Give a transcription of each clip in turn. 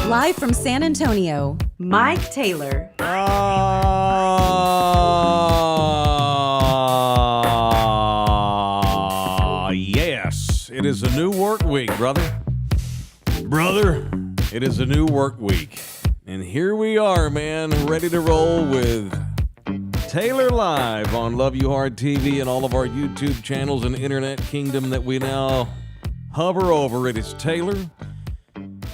Live from San Antonio, Mike Taylor. Yes, it is a new work week, brother. It is a new work week. And here we are, man, ready to roll with Taylor Live on Love You Hard TV and all of our YouTube channels and internet kingdom that we now hover over. It is Taylor.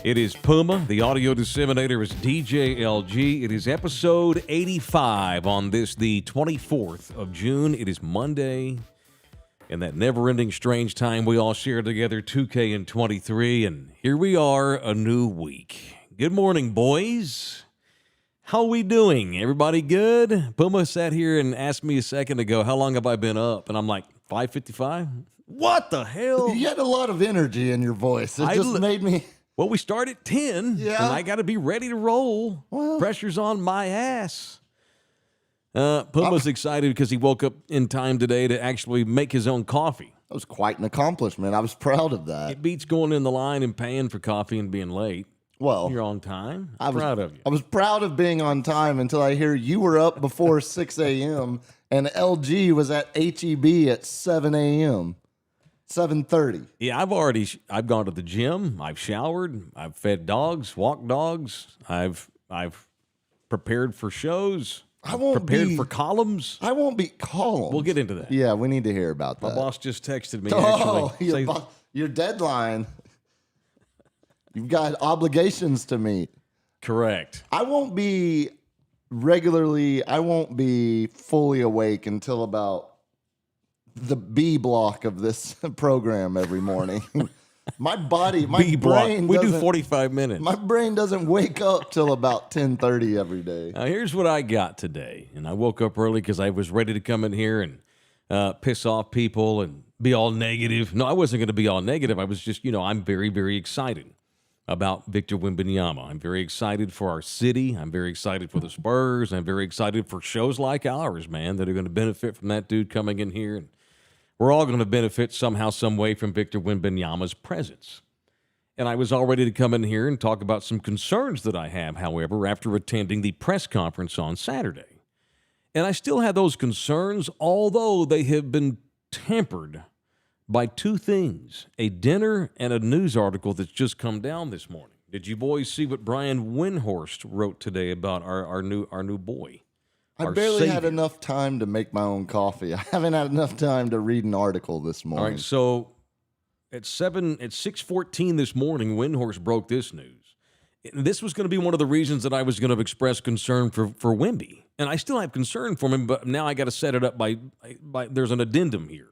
It is Puma. The audio disseminator is DJ LG. It is episode 85 on this, the 24th of June. It is Monday. And that never-ending strange time we all share together, 2K and 23. And here we are, a new week. Good morning, boys. How we doing? Everybody good? Puma sat here and asked me a second ago, how long have I been up? And I'm like, 5:55? What the hell? You had a lot of energy in your voice. It just made me... Well, we start at 10, and I got to be ready to roll. Well, pressure's on my ass. Puma's excited because he woke up in time today to actually make his own coffee. That was quite an accomplishment. I was proud of that. It beats going in the line and paying for coffee and being late. Well, you're on time. I'm proud of you. I was proud of being on time until I hear you were up before 6 a.m. and LG was at HEB at 7 a.m. 7:30. Yeah, I've gone to the gym. I've showered. I've fed dogs, walked dogs. I've prepared for shows. Prepared for columns. I won't be columns. We'll get into that. Yeah, we need to hear about that. My boss just texted me. Your deadline. You've got obligations to meet. Correct. I won't be fully awake until about the B block of this program every morning. My brain. We do 45 minutes. My brain doesn't wake up till about 10:30 every day. Now, here's what I got today. And I woke up early because I was ready to come in here and piss off people and be all negative. No, I wasn't going to be all negative. I was just, I'm very, very excited about Victor Wembanyama. I'm very excited for our city. I'm very excited for the Spurs. I'm very excited for shows like ours, man, that are going to benefit from that dude coming in here. And we're all going to benefit somehow, some way from Victor Wembanyama's presence. And I was all ready to come in here and talk about some concerns that I have, however, after attending the press conference on Saturday. And I still have those concerns, although they have been tempered by two things, a dinner and a news article that's just come down this morning. Did you boys see what Brian Windhorst wrote today about our new boy? I barely had enough time to make my own coffee. I haven't had enough time to read an article this morning. All right, so at 6:14 this morning, Windhorst broke this news. This was going to be one of the reasons that I was going to express concern for Wemby. And I still have concern for him, but now I got to set it up by there's an addendum here.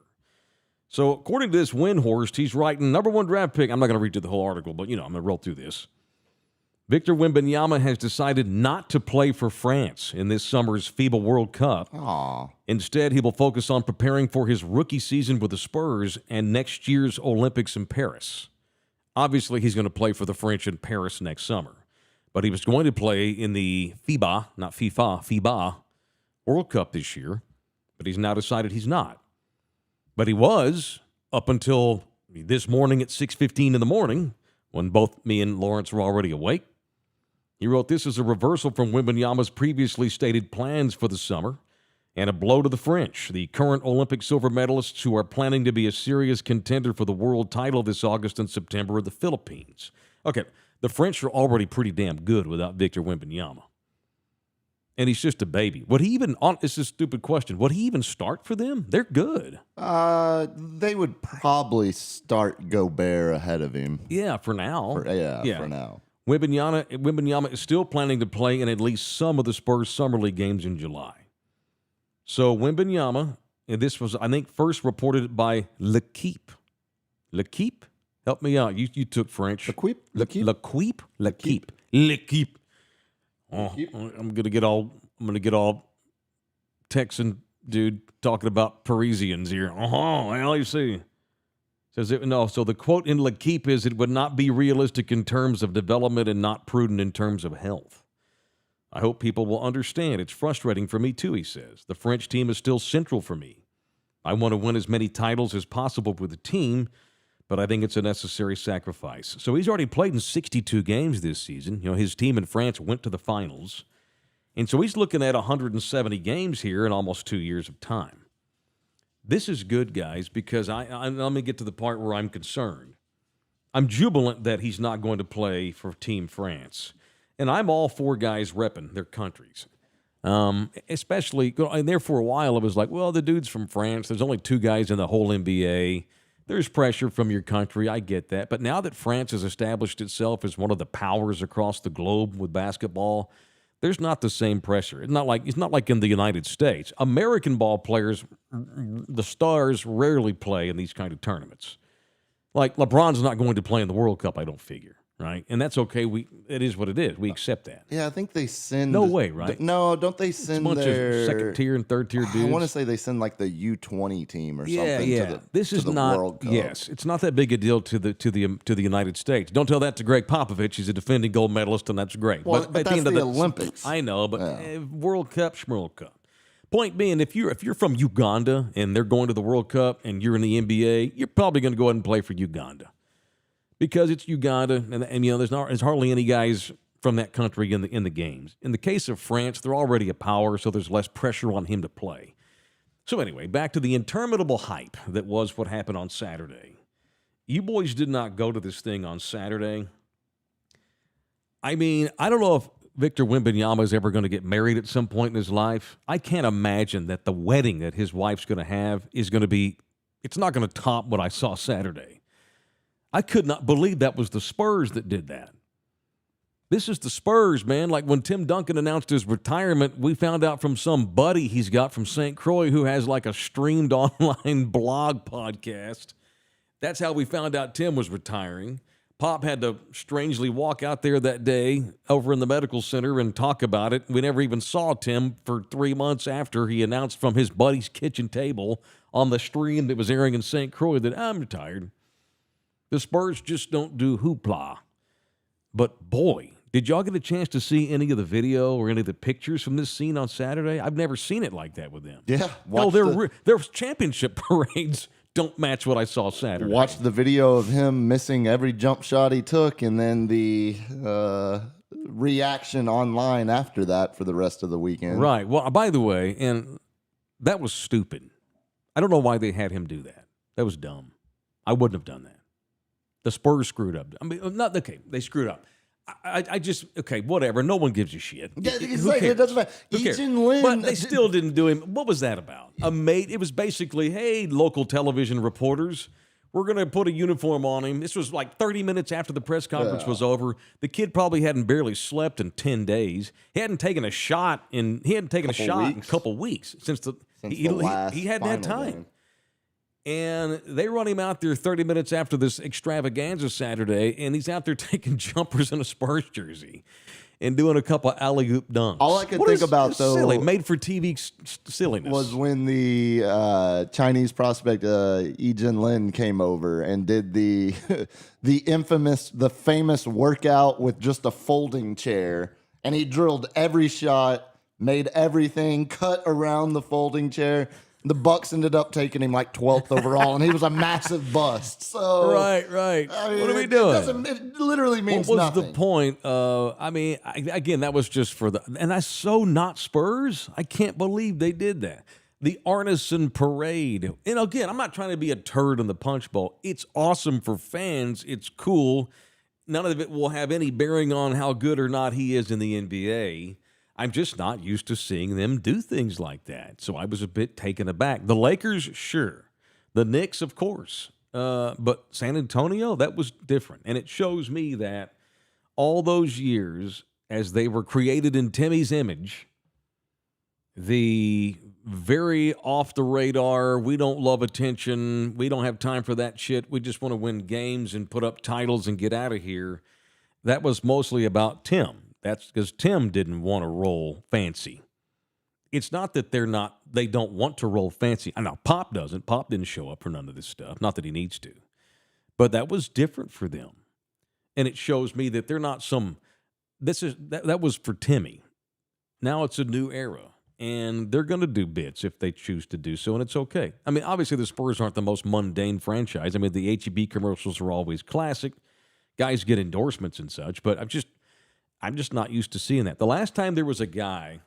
So according to this Windhorst, he's writing number one draft pick. I'm not going to read you the whole article, but I'm going to roll through this. Victor Wembanyama has decided not to play for France in this summer's FIBA World Cup. Aww. Instead, he will focus on preparing for his rookie season with the Spurs and next year's Olympics in Paris. Obviously, he's going to play for the French in Paris next summer. But he was going to play in the FIBA, not FIFA, FIBA World Cup this year. But he's now decided he's not. But he was up until this morning at 6:15 in the morning when both me and Lawrence were already awake. He wrote, "This is a reversal from Wembanyama's previously stated plans for the summer and a blow to the French, the current Olympic silver medalists who are planning to be a serious contender for the world title this August and September in the Philippines." Okay, the French are already pretty damn good without Victor Wembanyama. And he's just a baby. Would he even, it's a stupid question, would he even start for them? They're good. They would probably start Gobert ahead of him. Yeah, for now. For now. Wembanyama is still planning to play in at least some of the Spurs Summer League games in July. So Wembanyama, and this was, I think, first reported by L'Equipe. L'Equipe? Help me out. You took French. L'Equipe. Oh, I'm gonna get all Texan dude talking about Parisians here. Well, you see. So the quote in L'Equipe is, "It would not be realistic in terms of development and not prudent in terms of health. I hope people will understand. It's frustrating for me too," he says. "The French team is still central for me. I want to win as many titles as possible with the team, but I think it's a necessary sacrifice. So he's already played in 62 games this season. His team in France went to the finals. And so he's looking at 170 games here in almost 2 years of time. This is good, guys, because let me get to the part where I'm concerned. I'm jubilant that he's not going to play for Team France. And I'm all for guys repping their countries. Especially, and there for a while, it was like, well, the dude's from France. There's only 2 guys in the whole NBA. There's pressure from your country. I get that. But now that France has established itself as one of the powers across the globe with basketball, there's not the same pressure. It's not like in the United States. American ball players, the stars, rarely play in these kind of tournaments. Like LeBron's not going to play in the World Cup, I don't figure, right? And that's okay. It is what it is. We accept that. Yeah, I think they send. No way, right? No, don't they send it's a bunch their of second tier and third tier dudes? I want to say they send like the U20 team or something. Yeah. This is the not. World Cup. Yes, it's not that big a deal to the United States. Don't tell that to Greg Popovich. He's a defending gold medalist, and that's great. Well, but at that's the end of the Olympics. I know, but World Cup, Schmirl Cup. Point being, if you're from Uganda and they're going to the World Cup and you're in the NBA, you're probably going to go ahead and play for Uganda because it's Uganda, and there's hardly any guys from that country in the games. In the case of France, they're already a power, so there's less pressure on him to play. So anyway, back to the interminable hype that was what happened on Saturday. You boys did not go to this thing on Saturday. I mean, I don't know if Victor Wembanyama is ever going to get married at some point in his life. I can't imagine that the wedding that his wife's going to have is going to be, it's not going to top what I saw Saturday. I could not believe that was the Spurs that did that. This is the Spurs, man. Like when Tim Duncan announced his retirement, we found out from some buddy he's got from St. Croix who has like a streamed online blog podcast. That's how we found out Tim was retiring. Pop had to strangely walk out there that day over in the medical center and talk about it. We never even saw Tim for 3 months after he announced from his buddy's kitchen table on the stream that was airing in St. Croix that I'm retired. The Spurs just don't do hoopla. But boy, did y'all get a chance to see any of the video or any of the pictures from this scene on Saturday? I've never seen it like that with them. Yeah. Their championship parades don't match what I saw Saturday. Watch the video of him missing every jump shot he took, and then the reaction online after that for the rest of the weekend. Right. Well, by the way, and that was stupid. I don't know why they had him do that. That was dumb. I wouldn't have done that. The Spurs screwed up. I mean, not okay. They screwed up. I just whatever. No one gives a shit. Yeah, exactly. It doesn't matter. Eugene Lin, but they still didn't do him. What was that about? It was basically, hey, local television reporters, we're going to put a uniform on him. This was like 30 minutes after the press conference was over. The kid probably hadn't barely slept in 10 days. He hadn't taken a shot in a couple weeks since he hadn't had time. Game. And they run him out there 30 minutes after this extravaganza Saturday, and he's out there taking jumpers in a Spurs jersey and doing a couple of alley-oop dunks. All I could think about, though, silly, made-for-TV silliness, was when the Chinese prospect Eugene Lin came over and did the famous workout with just a folding chair, and he drilled every shot, made everything, cut around the folding chair. The Bucks ended up taking him like 12th overall, and he was a massive bust. So right. I mean, what are we doing? It literally means what was nothing. The point? Again, that was just for and that's so not Spurs. I can't believe they did that. The Artisan Parade. And again, I'm not trying to be a turd in the punch bowl. It's awesome for fans. It's cool. None of it will have any bearing on how good or not he is in the NBA. I'm just not used to seeing them do things like that. So I was a bit taken aback. The Lakers, sure. The Knicks, of course. But San Antonio, that was different. And it shows me that all those years, as they were created in Timmy's image, the very off-the-radar, we don't love attention, we don't have time for that shit, we just want to win games and put up titles and get out of here, that was mostly about Tim. That's because Tim didn't want to roll fancy. It's not that they don't want to roll fancy. I know Pop doesn't. Pop didn't show up for none of this stuff. Not that he needs to. But that was different for them. And it shows me that they're not that was for Timmy. Now it's a new era. and they're going to do bits if they choose to do so, and it's okay. I mean, obviously the Spurs aren't the most mundane franchise. I mean, the H-E-B commercials are always classic. Guys get endorsements and such, but I'm just not used to seeing that. The last time there was a guy,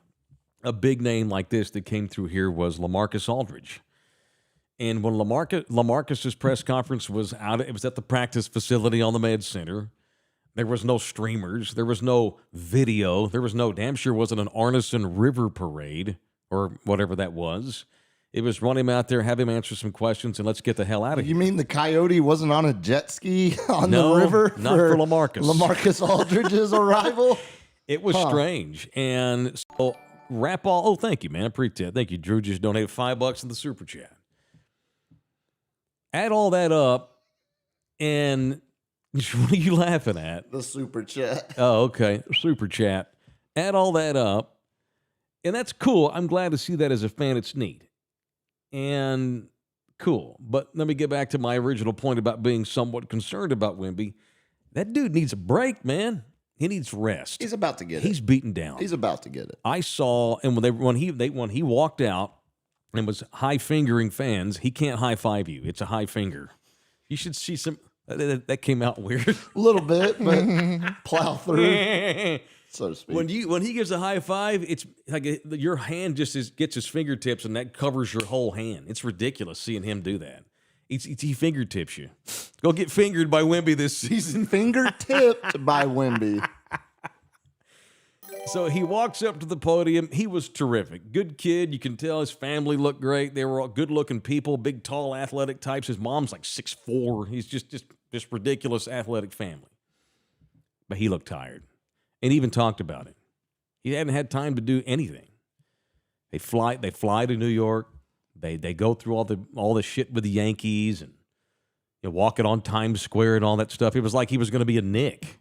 a big name like this that came through here was LaMarcus Aldridge. And when LaMarcus's press conference was out, it was at the practice facility on the Med Center. There was no streamers. There was no video. There was no, damn sure wasn't an Arneson River parade or whatever that was. It was run him out there, have him answer some questions, and let's get the hell out of here. You mean the Coyote wasn't on a jet ski on No, the river? not for LaMarcus. LaMarcus Aldridge's arrival? It was strange. And so, oh, thank you, man. I appreciate it. Thank you. Drew just donated $5 in the super chat. Add all that up, and what are you laughing at? The super chat. Oh, okay. Super chat. Add all that up, and that's cool. I'm glad to see that as a fan. It's neat. And cool. But let me get back to my original point about being somewhat concerned about Wemby. That dude needs a break, man. He needs rest. He's about to get it. He's beaten down. He's about to get it. I saw, and when he walked out and was high fingering fans, he can't high five you. It's a high finger. You should see some. That came out weird. A little bit, but plow through, so to speak. When he gives a high five, it's like your hand just gets his fingertips, and that covers your whole hand. It's ridiculous seeing him do that. He fingertips you. Go get fingered by Wemby this season. Fingertipped by Wemby. So he walks up to the podium. He was terrific. Good kid. You can tell his family looked great. They were all good-looking people, big, tall, athletic types. His mom's like 6'4". He's just ridiculous athletic family. But he looked tired. And even talked about it. He hadn't had time to do anything. They fly to New York. They go through all the shit with the Yankees and walking on Times Square and all that stuff. It was like he was going to be a Knick.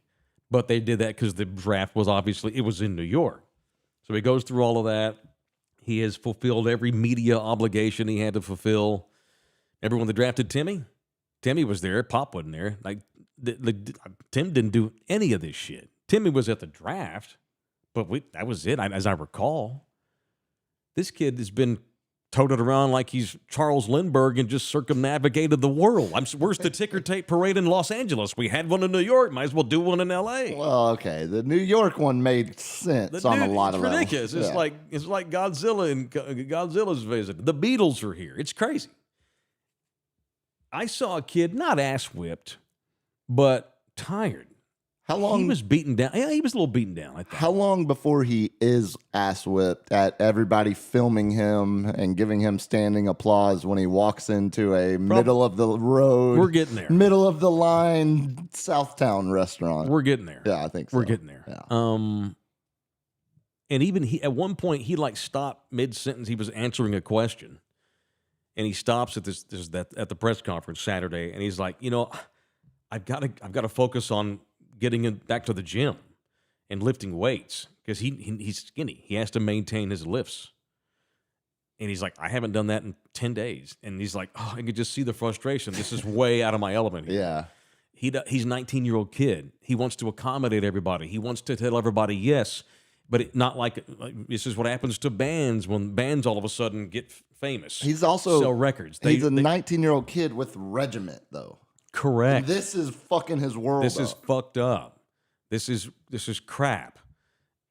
But they did that because the draft was it was in New York. So he goes through all of that. He has fulfilled every media obligation he had to fulfill. Everyone that drafted Timmy was there. Pop wasn't there. Like Tim didn't do any of this shit. Timmy was at the draft, but that was it, as I recall. This kid has been toted around like he's Charles Lindbergh and just circumnavigated the world. Where's the ticker tape parade in Los Angeles? We had one in New York. Might as well do one in L.A. Well, okay. The New York one made sense on a lot of levels. It's ridiculous. It's like Godzilla and Godzilla's visit. The Beatles are here. It's crazy. I saw a kid not ass whipped, but tired. How long? He was beaten down. Yeah, he was a little beaten down, I think. How long before he is ass whipped at everybody filming him and giving him standing applause when he walks into a middle of the road? We're getting there. Middle of the line Southtown restaurant. We're getting there. Yeah, I think so. We're getting there. Yeah. And even at one point he stopped mid sentence. He was answering a question, and he stops at at the press conference Saturday, and he's like, I've got to focus on getting back to the gym and lifting weights because he's skinny. He has to maintain his lifts. And he's like, I haven't done that in 10 days. And he's like, I can just see the frustration. This is way out of my element here. Yeah. He's a 19-year-old kid. He wants to accommodate everybody. He wants to tell everybody yes, but not like this is what happens to bands when bands all of a sudden get famous. He's also sell records. He's a 19-year-old kid with regiment, though. Correct. And this is fucking his world. This is fucked up. This is crap.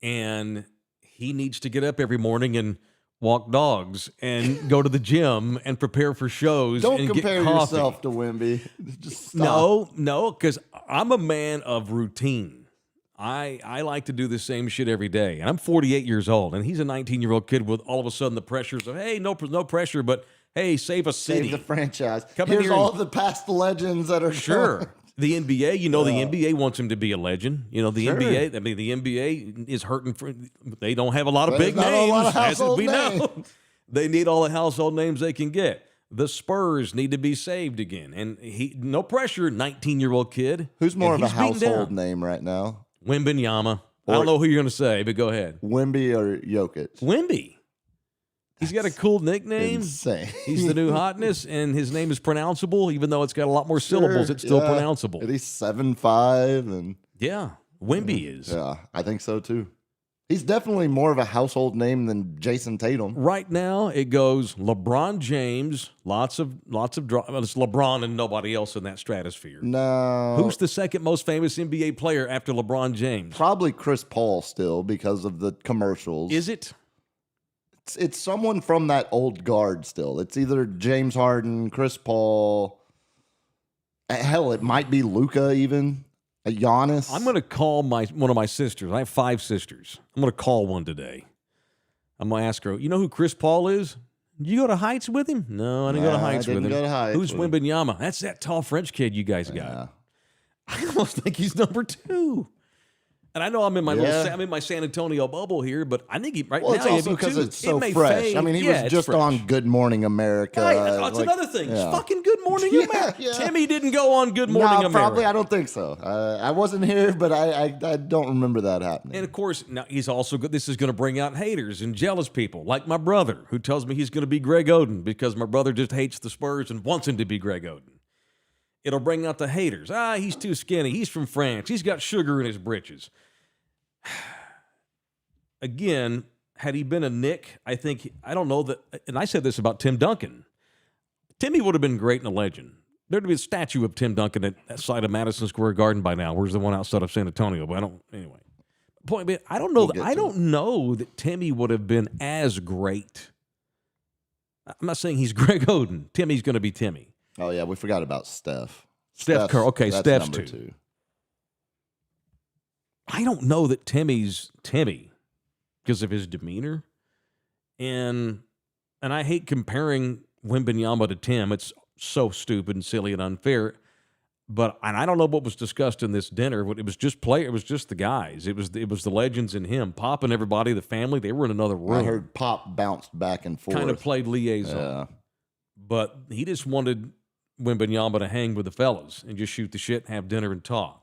And he needs to get up every morning and walk dogs and go to the gym and prepare for shows. Don't and compare get coffee. yourself to Wemby. Just stop. No, because I'm a man of routine. I like to do the same shit every day. And I'm 48 years old, and he's a 19-year-old kid with all of a sudden the pressures of, hey, no pressure, but hey, save a city. Save the franchise. Come in Here's here all the past legends that are sure. The NBA, the NBA wants him to be a legend. The NBA. I mean, the NBA is hurting for. They don't have a lot of big not names. a lot of household we know. names. They need all the household names they can get. The Spurs need to be saved again, and no pressure. 19-year-old kid. Who's more of a he's beaten household down. name right now? Wembanyama. I don't know who you're going to say, but go ahead. Wemby or Jokic? Wemby. He's got a cool nickname. Insane. He's the new hotness, and his name is pronounceable. Even though it's got a lot more syllables, it's still pronounceable. And he's 7'5", and Yeah, Wemby is. yeah, I think so too. He's definitely more of a household name than Jason Tatum. Right now, it goes LeBron James, lots of drama. Well, it's LeBron and nobody else in that stratosphere. No. Who's the second most famous NBA player after LeBron James? Probably Chris Paul still because of the commercials. Is it? It's someone from that old guard still. It's either James Harden, Chris Paul. Hell, it might be Luka even. Giannis. I'm going to call one of my sisters. I have 5 sisters. I'm going to call one today. I'm going to ask her, you know who Chris Paul is? Did you go to Heights with him? No, I didn't go to Heights with him. Go to Heights Who's Wembanyama? That's that tall French kid you guys got. Yeah. I almost think he's number 2. And I know I'm in my I'm in my San Antonio bubble here, but I think now it's also because it's so fresh. Fade. I mean, he was just on Good Morning America. Right, that's another thing. Yeah. It's fucking Good Morning America. Yeah. Timmy didn't go on Good Morning America. Probably. I don't think so. I wasn't here, but I don't remember that happening. And of course, now he's also good. This is going to bring out haters and jealous people, like my brother, who tells me he's going to be Greg Oden because my brother just hates the Spurs and wants him to be Greg Oden. It'll bring out the haters. He's too skinny. He's from France. He's got sugar in his britches. Again, had he been a Knick, I don't know that, and I said this about Tim Duncan. Timmy would have been great and a legend. There'd be a statue of Tim Duncan at that side of Madison Square Garden by now. Where's the one outside of San Antonio? But anyway. Point being, I don't know that Timmy would have been as great. I'm not saying he's Greg Oden. Timmy's going to be Timmy. Oh, yeah, we forgot about Steph. Steph Curry. Okay, Steph's number 2. 2. I don't know that Timmy's Timmy because of his demeanor. And I hate comparing Wembanyama to Tim. It's so stupid and silly and unfair. And I don't know what was discussed in this dinner, but it was just it was just the guys. It was the legends in him. Pop and everybody, the family, they were in another room. I heard Pop bounced back and forth. Kind of played liaison. Yeah. But he just wanted Wembanyama to hang with the fellas and just shoot the shit, have dinner, and talk.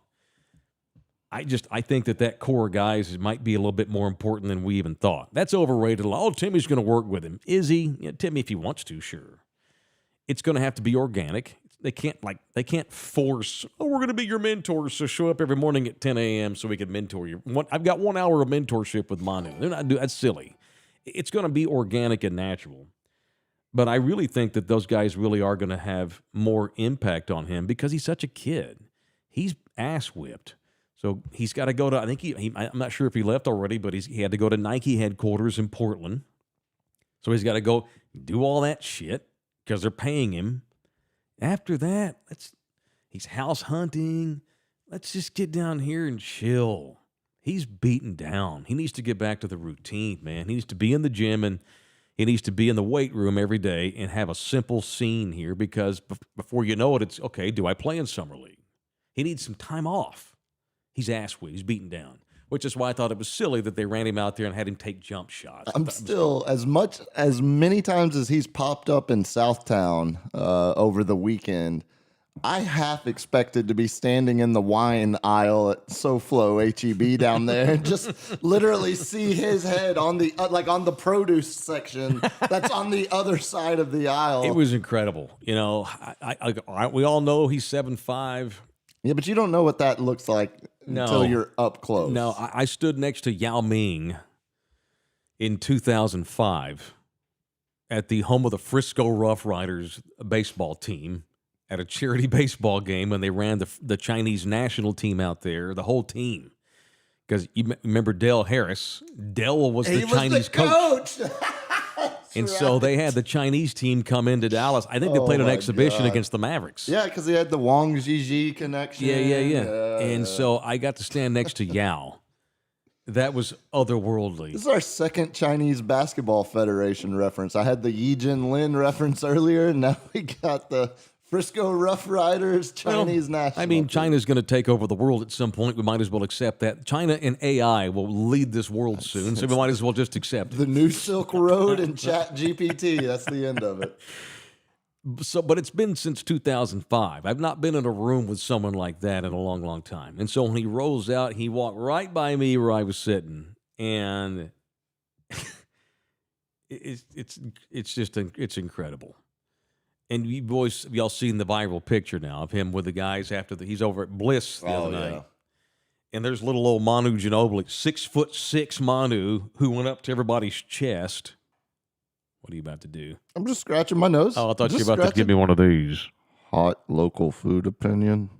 I think that core of guys might be a little bit more important than we even thought. That's overrated. Oh, Timmy's going to work with him. Is he? Yeah, Timmy, if he wants to, sure. It's going to have to be organic. They can't force, we're going to be your mentors, so show up every morning at 10 a.m. so we can mentor you. I've got 1 hour of mentorship with Manu. That's silly. It's going to be organic and natural. But I really think that those guys really are going to have more impact on him because he's such a kid. He's ass-whipped. So he's got to go to, I think I'm not sure if he left already, but he had to go to Nike headquarters in Portland. So he's got to go do all that shit because they're paying him. After that, he's house hunting. Let's just get down here and chill. He's beaten down. He needs to get back to the routine, man. He needs to be in the gym and he needs to be in the weight room every day and have a simple scene here because before you know it, it's, okay, do I play in Summer League? He needs some time off. He's ass-whipped. He's beaten down, which is why I thought it was silly that they ran him out there and had him take jump shots. I'm still, as many times as he's popped up in Southtown over the weekend, I half expected to be standing in the wine aisle at SoFlo HEB down there and just literally see his head on the on the produce section that's on the other side of the aisle. It was incredible. You know, we all know he's 7'5". Yeah, but you don't know what that looks like until you're up close. No, I stood next to Yao Ming in 2005 at the home of the Frisco Rough Riders baseball team at a charity baseball game when they ran the Chinese national team out there, the whole team. Because you remember Dale Harris. Dale was the Chinese coach. And so they had the Chinese team come into Dallas. I think they played an exhibition against the Mavericks. Yeah, because they had the Wang Zhizhi connection. Yeah. And so I got to stand next to Yao. That was otherworldly. This is our second Chinese Basketball Federation reference. I had the Yi Jin Lin reference earlier, and now we got the Frisco Rough Riders Chinese national. I mean, China's going to take over the world at some point. We might as well accept that. China and AI will lead this world soon, so we might as well just accept it. The new Silk Road and Chat GPT. That's the end of it. But it's been since 2005. I've not been in a room with someone like that in a long, long time. And so when he rolls out, he walked right by me where I was sitting, and it's incredible. And y'all seen the viral picture now of him with the guys after he's over at Bliss the other night. And there's little old Manu Ginobili, 6'6" Manu, who went up to everybody's chest. What are you about to do? I'm just scratching my nose. Oh, I thought you Just were about to give me one of these. Hot local food opinion.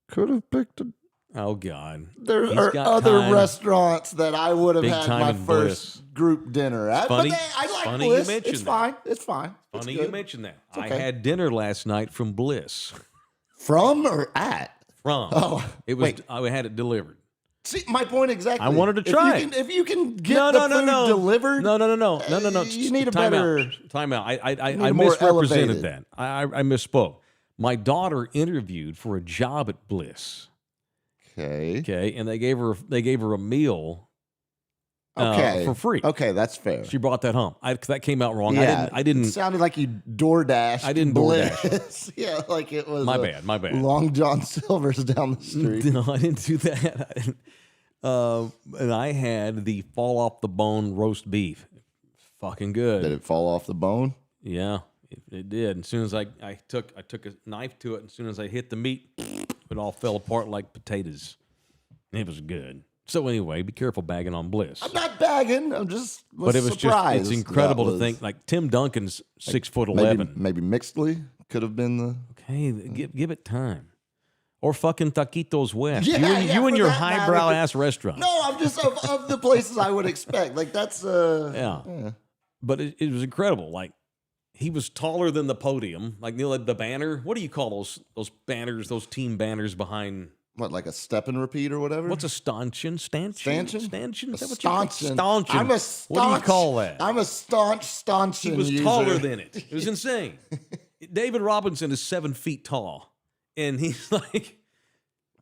Could have picked a... Oh, God. There He's are got other time. restaurants that I would have Big had time my in first Bliss. group dinner at. Funny- but I like funny you Bliss. mentioned It's that. fine. It's fine. It's Funny good. you mentioned that. I okay. had dinner last night from Bliss. From or at? From. Oh, It was. wait. I had it delivered. See, my point exactly. I wanted to try if you it. Can, if you can get No, the no, food no. delivered, No. you need a Time better. out. Time out. I need a more misrepresented elevated. that. I misspoke. My daughter interviewed for a job at Bliss. Okay. Okay, and they gave her a meal. Okay. For free. Okay, that's fair. She brought that home. That came out wrong. Yeah, I didn't. It sounded like you DoorDashed. I didn't Bliss. Yeah, like it was. My bad. Long John Silver's down the street. No, I didn't do that. And I had the fall off the bone roast beef. Fucking good. Did it fall off the bone? Yeah, it did. As soon as I took a knife to it, and as soon as I hit the meat, it all fell apart like potatoes. It was good. So anyway, be careful bagging on Bliss. I'm not bagging. I'm just. But it was surprised just, it's incredible that to was- think, like Tim Duncan's 6'11". Maybe Mixedly could have been the. Okay, give it time. Or fucking Taquitos West. Yeah, you and for your that matter. highbrow ass restaurant. No, I'm just of the places I would expect. Like that's Yeah. But it was incredible. Like he was taller than the podium. Like the banner. What do you call those banners? Those team banners behind. What, like a step and repeat or whatever? What's a stanchion? Stanchion? Stanchion? A Is that what you call it? stanchion. Stanchion. I'm a What do you call that? I'm a stanchion He was user. taller than it. It was insane. David Robinson is 7 feet tall, and he's like,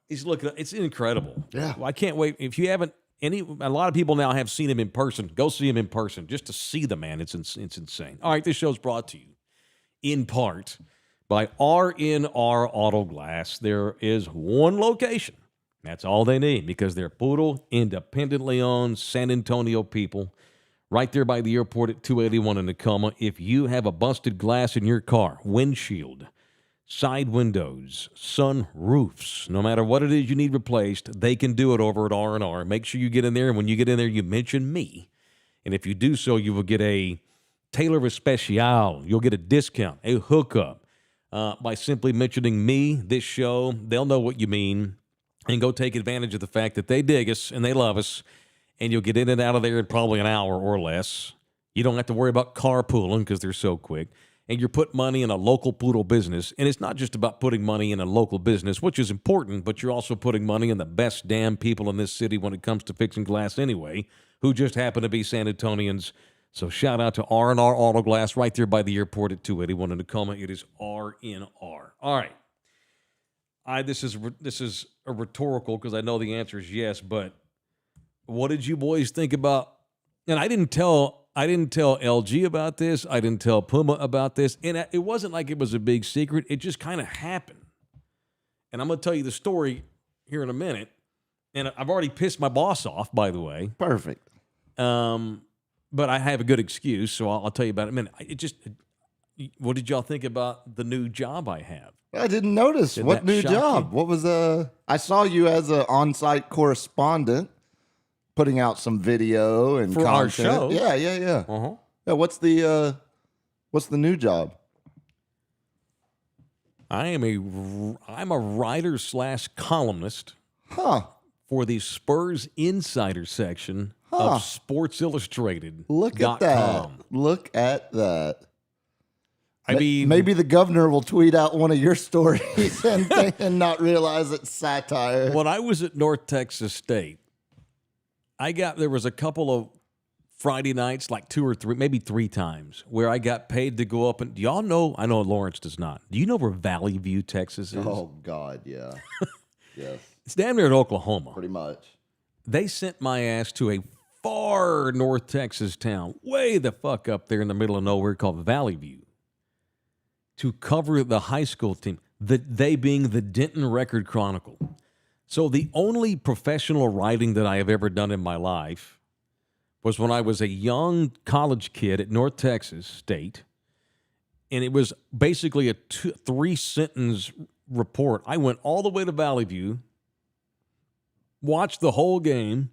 he's looking. It's incredible. Yeah. I can't wait. If you haven't, a lot of people now have seen him in person. Go see him in person just to see the man. It's insane. All right, this show's brought to you in part by R&R Auto Glass. There is one location. That's all they need because they're brutal, independently owned San Antonio people. Right there by the airport at 281 in Tacoma. If you have a busted glass in your car, windshield, side windows, sun roofs, no matter what it is you need replaced, they can do it over at R&R. Make sure you get in there, and when you get in there, you mention me. And if you do so, you will get a Taylor Especial. You'll get a discount, a hookup. By simply mentioning me, this show, they'll know what you mean, and go take advantage of the fact that they dig us and they love us, and you'll get in and out of there in probably an hour or less. You don't have to worry about carpooling because they're so quick, and you're putting money in a local poodle business, and it's not just about putting money in a local business, which is important, but you're also putting money in the best damn people in this city when it comes to fixing glass anyway, who just happen to be San Antonians. So shout out to R&R Auto Glass right there by the airport at 281 in Tacoma. It is R&R. All right. This is a rhetorical because I know the answer is yes, but what did you boys think about? And I didn't tell LG about this. I didn't tell Puma about this. And it wasn't like it was a big secret. It just kind of happened. And I'm going to tell you the story here in a minute. And I've already pissed my boss off, by the way. Perfect. But I have a good excuse, so I'll tell you about it in a minute. What did y'all think about the new job I have? I didn't notice. Did What that new shock job? you? What was I saw you as an on-site correspondent putting out some video and For our content. show? Yeah. Uh-huh. Yeah, what's the new job? I'm a writer / columnist Huh. for the Spurs Insider section Huh. of Sports Illustrated. Look at that. Look at that. I mean, Maybe the governor will tweet out one of your stories and not realize it's satire. when I was at North Texas State, there was a couple of Friday nights, like 2 or 3, maybe 3 times, where I got paid to go up and do y'all know? I know Lawrence does not. Do you know where Valley View, Texas is? Oh God, yeah. Yes, It's damn near Oklahoma. pretty much. They sent my ass to a far North Texas town, way the fuck up there in the middle of nowhere called Valley View, to cover the high school team, they being the Denton Record Chronicle. So the only professional writing that I have ever done in my life was when I was a young college kid at North Texas State, and it was basically a 3-sentence report. I went all the way to Valley View, watched the whole game,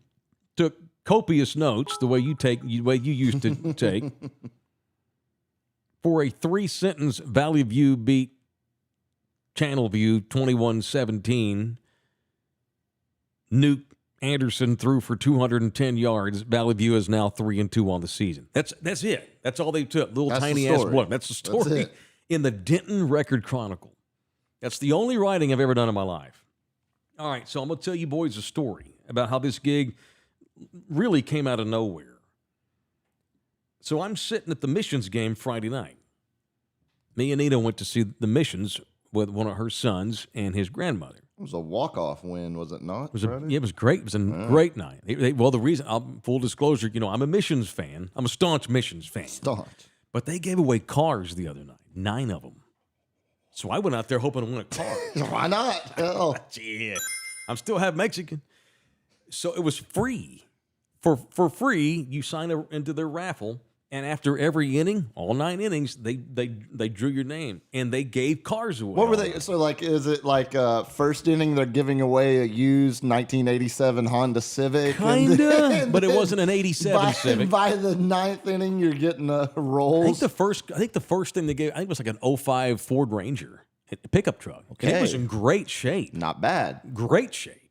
took copious notes the way you used to take. For a 3-sentence Valley View beat Channel View 21-17. Nuke Anderson threw for 210 yards. Valley View is now 3-2 on the season. That's it. That's all they took. Little That's tiny the ass story. blood. That's the story That's it. in the Denton Record Chronicle. That's the only writing I've ever done in my life. All right, so I'm going to tell you boys a story about how this gig really came out of nowhere. So I'm sitting at the Missions game Friday night. Me and Nina went to see the Missions with one of her sons and his grandmother. It was a walk-off win, was it not? It was great. It was a great night. Well, the reason, full disclosure, I'm a Missions fan. I'm a staunch Missions fan. Staunch. But they gave away cars the other night, 9 of them. So I went out there hoping to win a car. Why not? Hell. Yeah, I'm still half Mexican. So it was free. For free, you sign into their raffle. And after every inning, all 9 innings, they drew your name and they gave cars away. What were they? So, is it first inning they're giving away a used 1987 Honda Civic? Kinda, but it wasn't an 87 Civic. By the 9th inning, you're getting a Rolls. I think the first thing they gave, it was like an 05 Ford Ranger, a pickup truck. Okay. And it was in great shape. Not bad. Great shape.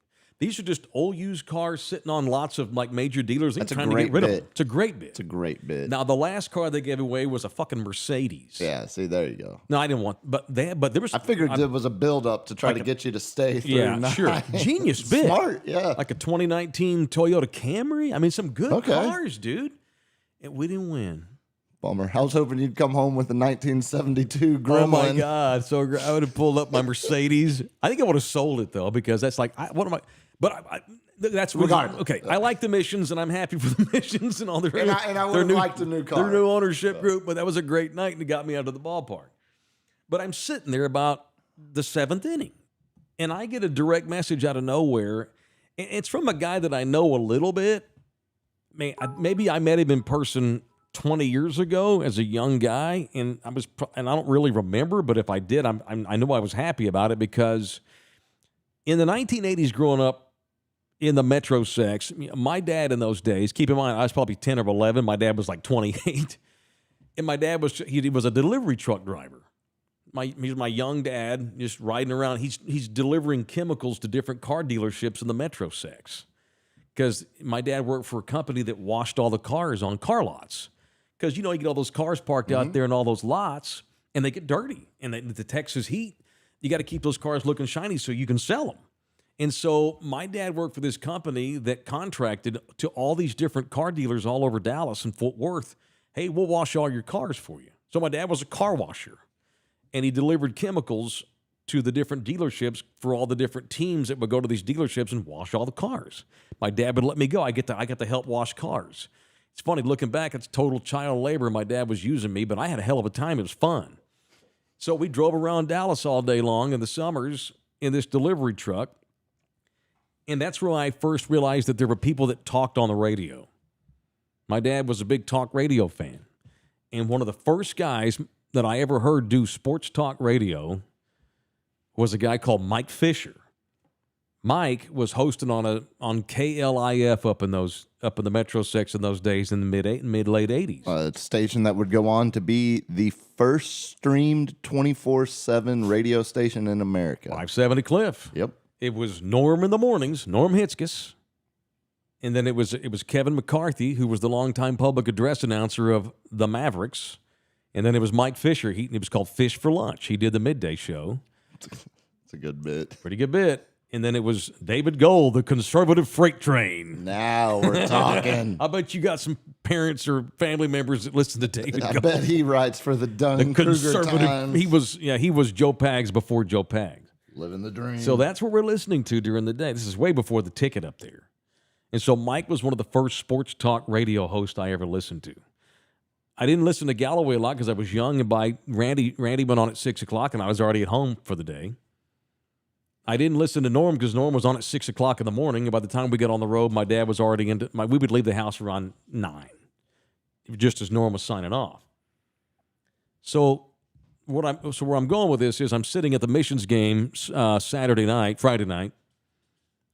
These are just old used cars sitting on lots of major dealers. They're trying to get rid of them. It's a great bid. It's a great bid. Now the last car they gave away was a fucking Mercedes. Yeah, see, there you go. No, I didn't want, but there was. I figured it was a build up to try to get you to stay through. Yeah, sure. Genius bid. Smart, yeah. Like a 2019 Toyota Camry. I mean, some good cars, dude. And we didn't win. Bummer. I was hoping you'd come home with a 1972 Gremlin. Oh my God! So I would have pulled up my Mercedes. I think I would have sold it though, because that's what am I? But that's regardless. Okay, I like the Missions, and I'm happy for the Missions and all their. And I would have liked a new car. Their new ownership group, but that was a great night, and it got me out of the ballpark. But I'm sitting there about the 7th inning, and I get a direct message out of nowhere. And it's from a guy that I know a little bit. Maybe I met him in person 20 years ago as a young guy, and I don't really remember, but if I did, I know I was happy about it, because in the 1980s, growing up in the Metro Sex, my dad in those days, keep in mind I was probably 10 or 11, my dad was like 28, and my dad was a delivery truck driver. He's my young dad, just riding around. He's delivering chemicals to different car dealerships in the Metro Sex, because my dad worked for a company that washed all the cars on car lots. Because, you get all those cars parked out there in all those lots, and they get dirty. And the Texas heat, you got to keep those cars looking shiny so you can sell them. And so my dad worked for this company that contracted to all these different car dealers all over Dallas and Fort Worth. Hey, we'll wash all your cars for you. So my dad was a car washer, and he delivered chemicals to the different dealerships for all the different teams that would go to these dealerships and wash all the cars. My dad would let me go. I get to help wash cars. It's funny, looking back, it's total child labor. My dad was using me, but I had a hell of a time. It was fun. So we drove around Dallas all day long in the summers in this delivery truck. And that's where I first realized that there were people that talked on the radio. My dad was a big talk radio fan. And one of the first guys that I ever heard do sports talk radio was a guy called Mike Fisher. Mike was hosting on KLIF up in the Metro Sex in those days in the mid-late 80s. A station that would go on to be the first streamed 24/7 radio station in America. 570 Cliff. Yep. It was Norm in the mornings, Norm Hitzkes. And then it was Kevin McCarthy, who was the longtime public address announcer of the Mavericks. And then it was Mike Fisher. It was called Fish for Lunch. He did the midday show. It's a good bit. Pretty good bit. And then it was David Gold, the conservative freight train. Now we're talking. I bet you got some parents or family members that listen to David Gold. I bet he writes for the Dunn-Kruger Times. He was Joe Pags before Joe Pags. Living the dream. So that's what we're listening to during the day. This is way before the ticket up there. And so Mike was one of the first sports talk radio hosts I ever listened to. I didn't listen to Galloway a lot because I was young, and by Randy went on at 6 o'clock, and I was already at home for the day. I didn't listen to Norm because Norm was on at 6 o'clock in the morning, and by the time we got on the road, my dad was already we would leave the house around 9, just as Norm was signing off. So where I'm going with this is I'm sitting at the Missions game Friday night,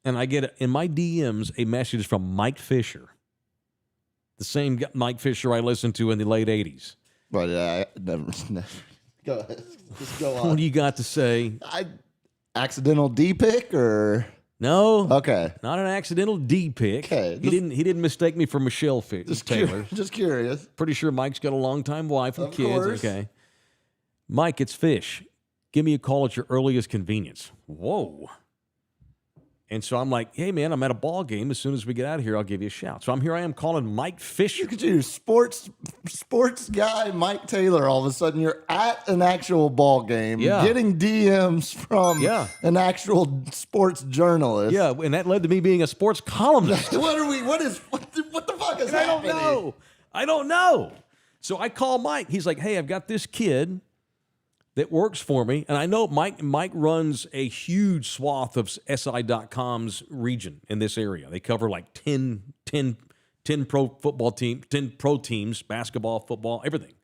and I get in my DMs a message from Mike Fisher, the same Mike Fisher I listened to in the late 80s. But never. Go ahead. Just go on. What do you got to say? Accidental D pick or No. okay? Not an accidental D pick. Okay, He didn't mistake me for Michelle Taylor. Just curious. Pretty sure Mike's got a longtime wife and Of kids. course. Okay. Mike, it's Fish. Give me a call at your earliest convenience. Whoa. And so I'm like, hey, man, I'm at a ball game. As soon as we get out of here, I'll give you a shout. So I am calling Mike Fisher. Look at you, sports guy Mike Taylor. All of a sudden, you're at an actual ball game, getting DMs from an actual sports journalist. Yeah, and that led to me being a sports columnist. What the fuck is happening? I don't know. So I call Mike. He's like, hey, I've got this kid that works for me. And I know Mike runs a huge swath of SI.com's region in this area. They cover like 10 pro football teams, 10 pro teams, basketball, football, everything,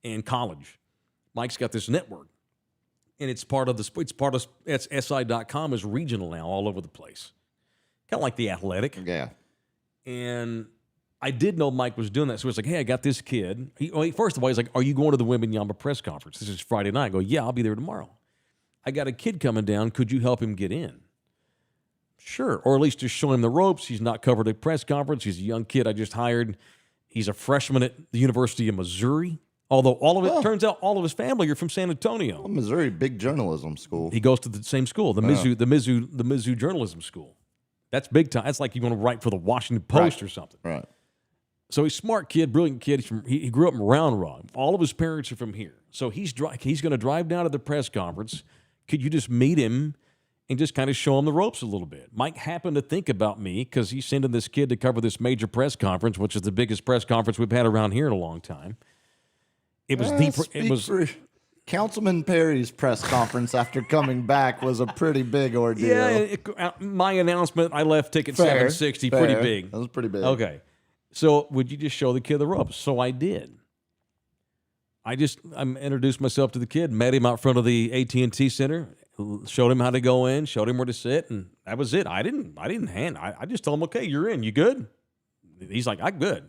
and college. Mike's got this network. And it's part of SI.com is regional now all over the place. Kind of like The Athletic. Yeah. And I did know Mike was doing that. So it's like, hey, I got this kid. First of all, he's like, are you going to the Wembanyama press conference? This is Friday night. I go, yeah, I'll be there tomorrow. I got a kid coming down. Could you help him get in? Sure. Or at least just show him the ropes. He's not covered at press conference. He's a young kid I just hired. He's a freshman at the University of Missouri. Although turns out all of his family are from San Antonio. Well, Missouri, big journalism school. He goes to the same school, the Mizzou Journalism School. That's big time. That's like you want to write for the Washington Post or something. Right. So he's a smart kid, brilliant kid. He grew up in Round Rock. All of his parents are from here. So he's going to drive down to the press conference. Could you just meet him and just kind of show him the ropes a little bit? Mike happened to think about me because he's sending this kid to cover this major press conference, which is the biggest press conference we've had around here in a long time. It was Councilman Perry's press conference after coming back was a pretty big ordeal. Yeah, my announcement, I left ticket 760, pretty big. That was pretty big. Okay. So would you just show the kid the ropes? So I did. I introduced myself to the kid, met him out front of the AT&T Center, showed him how to go in, showed him where to sit, and that was it. I just told him, okay, you're in. You good? He's like, I'm good.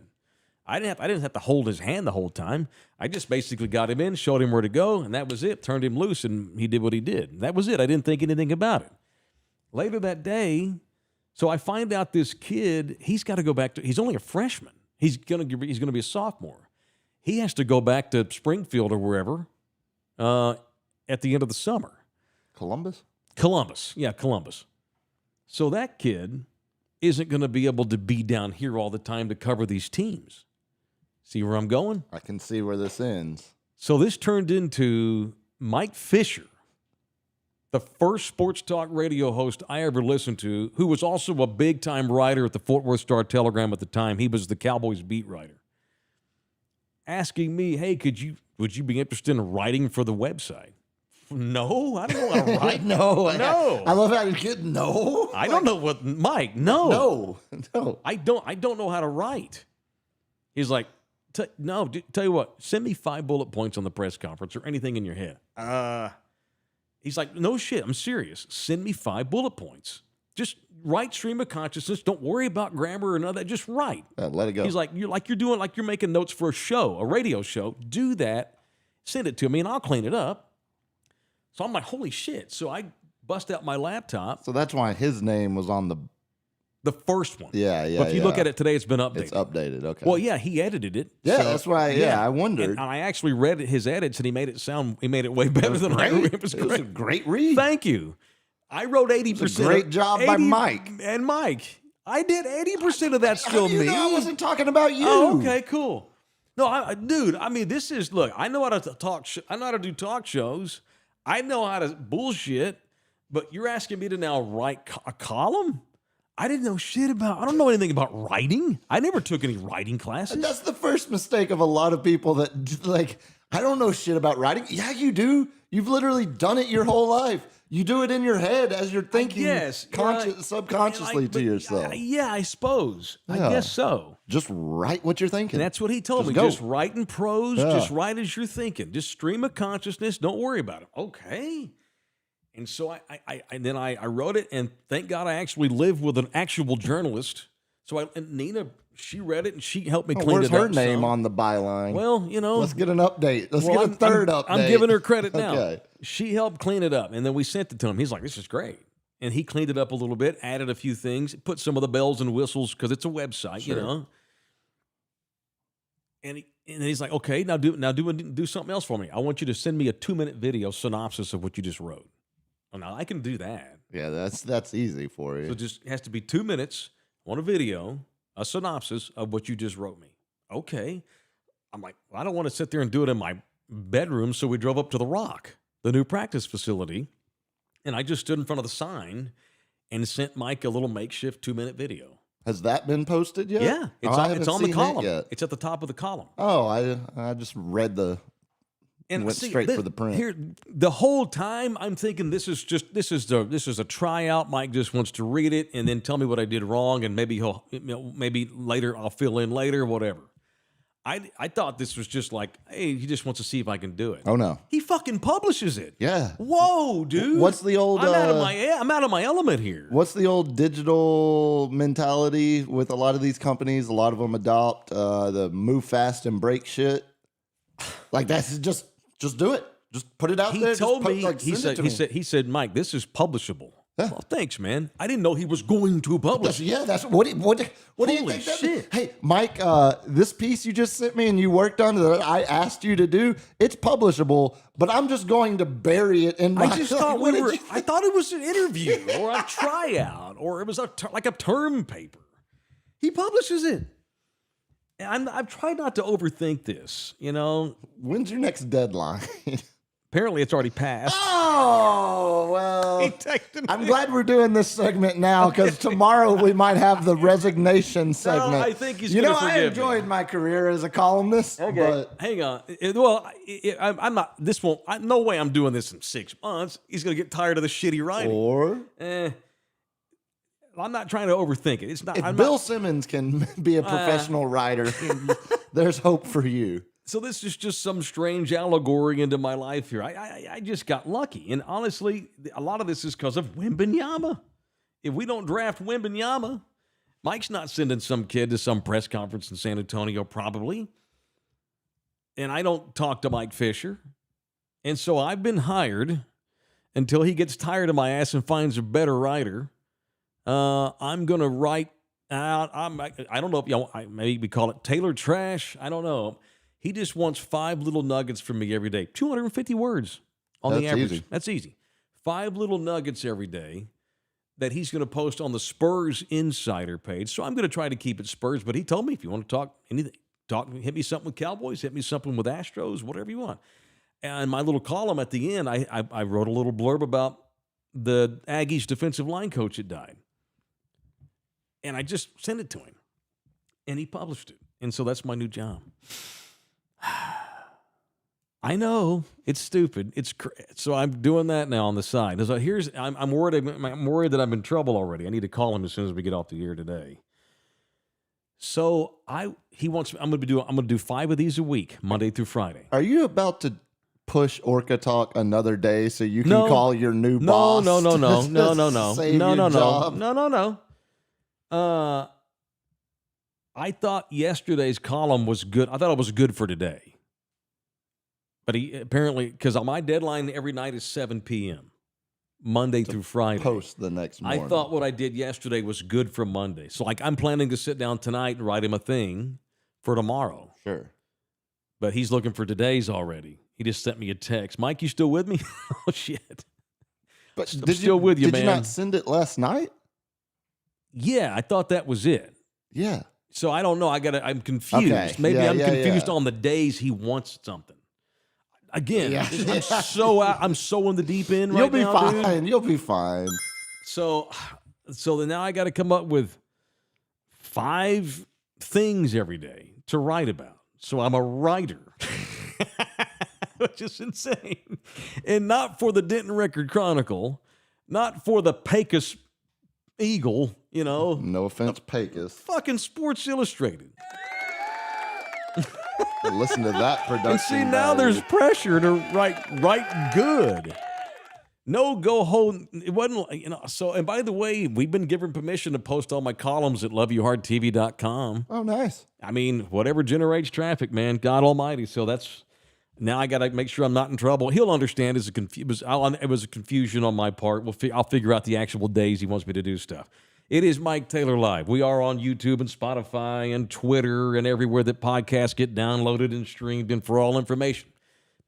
I didn't have to hold his hand the whole time. I just basically got him in, showed him where to go, and that was it. Turned him loose, and he did what he did. That was it. I didn't think anything about it. Later that day, so I find out this kid, he's got to go back to. He's only a freshman. He's gonna be a sophomore. He has to go back to Springfield or wherever at the end of the summer. Columbus. Yeah, Columbus. So that kid isn't going to be able to be down here all the time to cover these teams. See where I'm going? I can see where this ends. So this turned into Mike Fisher, the first sports talk radio host I ever listened to, who was also a big-time writer at the Fort Worth Star-Telegram at the time. He was the Cowboys beat writer. Asking me, hey, would you be interested in writing for the website? No, I don't know how to write. No. I love how you get no. I don't know what Mike. No. I don't know how to write. He's like, no. Tell you what. Send me 5 bullet points on the press conference or anything in your head. He's like, no shit. I'm serious. Send me 5 bullet points. Just write stream of consciousness. Don't worry about grammar or none of that. Just write. Let it go. He's like, you're making notes for a radio show. Do that. Send it to me, and I'll clean it up. So I'm like, holy shit. So I bust out my laptop. So that's why his name was on the first one. Yeah. But if you look at it today, it's been updated. It's updated, okay. Well, yeah, he edited it. Yeah, so, that's why, I wondered. And I actually read his edits, and he made it way better than I read. It was great. It was a great read. Thank you. I wrote 80%. It was a great job by Mike. And Mike. I did 80% of that still me. I wasn't talking about you. Oh, okay, cool. No, dude, I mean, look, I know how to talk. I know how to do talk shows. I know how to bullshit, but you're asking me to now write a column? I didn't know shit about. I don't know anything about writing. I never took any writing classes. That's the first mistake of a lot of people that, like, I don't know shit about writing. Yeah, you do. You've literally done it your whole life. You do it in your head as you're thinking subconsciously to yourself. Yeah, I suppose. Yeah. I guess so. Just write what you're thinking. And that's what he told me. Just write in prose. Yeah. Just write as you're thinking. Just stream of consciousness. Don't worry about it. Okay. And so I wrote it, and thank God I actually live with an actual journalist. So and Nina, she read it, and she helped me clean Where's it up. her name on the byline? Well, let's get an update. Let's get a third update. I'm giving her credit now. Okay. She helped clean it up, and then we sent it to him. He's like, this is great. And he cleaned it up a little bit, added a few things, put some of the bells and whistles, because it's a website, Sure. And he's like, okay, now do something else for me. I want you to send me a 2-minute video synopsis of what you just wrote. Well, now I can do that. Yeah, that's easy for you. So it just has to be 2 minutes on a video, a synopsis of what you just wrote me. Okay. I'm like, well, I don't want to sit there and do it in my bedroom. So we drove up to the Rock, the new practice facility. And I just stood in front of the sign and sent Mike a little makeshift 2-minute video. Has that been posted yet? Yeah, it's on the column. It's at the top of the column. Oh, I just read went straight for the print. Here, the whole time I'm thinking this is a tryout. Mike just wants to read it and then tell me what I did wrong, and maybe maybe later I'll fill in later, whatever. I thought this was just like, hey, he just wants to see if I can do it. Oh no, he fucking publishes it. Yeah. Whoa, dude. What's the old? I'm out of my element here. What's the old digital mentality with a lot of these companies? A lot of them adopt the move fast and break shit. Like that's just do it. Just put it out there. He told me. He said, Mike, this is publishable. Yeah. Well, thanks, man. I didn't know he was going to publish. That's what do you think? Shit. Hey, Mike, this piece you just sent me and you worked on that I asked you to do, it's publishable, but I'm just going to bury it in my. I just thought I thought it was an interview or a tryout or it was like a term paper. He publishes it. And I've tried not to overthink this. When's your next deadline? Apparently, it's already passed. Oh, well, I'm glad we're doing this segment now because tomorrow we might have the resignation segment. No, I think he's going to forgive me. I enjoyed my career as a columnist. Okay. But hang on. I'm not. No way I'm doing this in 6 months. He's going to get tired of the shitty writing. Or I'm not trying to overthink it. It's not. If Bill Simmons can be a professional writer, there's hope for you. So this is just some strange allegory into my life here. I just got lucky. And honestly, a lot of this is because of Wembanyama. If we don't draft Wembanyama, Mike's not sending some kid to some press conference in San Antonio, probably. And I don't talk to Mike Fisher. And so I've been hired until he gets tired of my ass and finds a better writer. I'm going to write out. I don't know if maybe we call it Taylor Trash. I don't know. He just wants 5 little nuggets from me every day. 250 words on the average. Easy. That's easy. 5 little nuggets every day that he's going to post on the Spurs Insider page. So I'm going to try to keep it Spurs, but he told me if you want to talk anything, hit me something with Cowboys, hit me something with Astros, whatever you want. And my little column at the end, I wrote a little blurb about the Aggies defensive line coach that died. And I just sent it to him. And he published it. And so that's my new job. I know it's stupid. So I'm doing that now on the side. So I'm worried. I'm worried that I'm in trouble already. I need to call him as soon as we get off the air today. So I'm going to do 5 of these a week, Monday through Friday. Are you about to push Orca Talk another day so you can call your new boss? No. I thought yesterday's column was good. I thought it was good for today. But he apparently, because my deadline every night is 7 p.m., Monday through Friday. Post the next morning. I thought what I did yesterday was good for Monday. So, I'm planning to sit down tonight and write him a thing for tomorrow. Sure. But he's looking for today's already. He just sent me a text. Mike, you still with me? Oh, shit. But I'm still with you, man. Did you not send it last night? Yeah, I thought that was it. Yeah. So I don't know. I'm confused. Okay. Maybe I'm confused on the days he wants something. Again, I'm so in the deep end right now. You'll be fine. You'll be fine. So then now I got to come up with 5 things every day to write about. So I'm a writer, which is insane. And not for the Denton Record Chronicle, not for the Pecos Eagle, No offense, Pecos. Fucking Sports Illustrated. Listen to that production. And see, now there's pressure to write good. No, go home. It wasn't, so, and by the way, we've been given permission to post all my columns at loveyouhardtv.com. Oh, nice. I mean, whatever generates traffic, man, God almighty. So now I got to make sure I'm not in trouble. He'll understand it was a confusion on my part. I'll figure out the actual days he wants me to do stuff. It is Mike Taylor Live. We are on YouTube and Spotify and Twitter and everywhere that podcasts get downloaded and streamed. And for all information,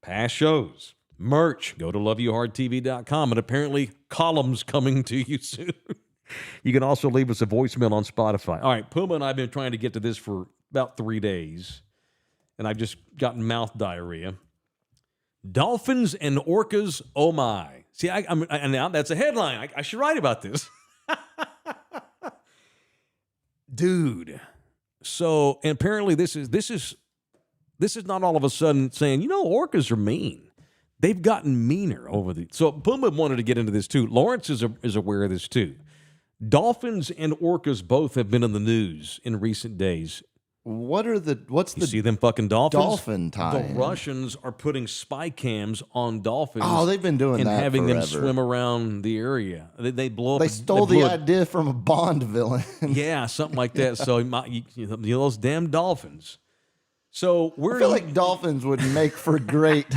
past shows, merch, go to loveyouhardtv.com. And apparently columns coming to you soon. You can also leave us a voicemail on Spotify. All right, Puma and I have been trying to get to this for about 3 days, and I've just gotten mouth diarrhea. Dolphins and orcas, oh my. See, and now that's a headline. I should write about this. Dude. So, and apparently this is not all of a sudden saying, orcas are mean. They've gotten meaner so Puma wanted to get into this too. Lawrence is aware of this too. Dolphins and orcas both have been in the news in recent days. You see them fucking dolphins? Dolphin time. The Russians are putting spy cams on dolphins. Oh, they've been doing and that having forever. them swim around the area. They blow up. They stole the idea from a Bond villain. Yeah, something like that. So those damn dolphins. So I feel like dolphins would make for great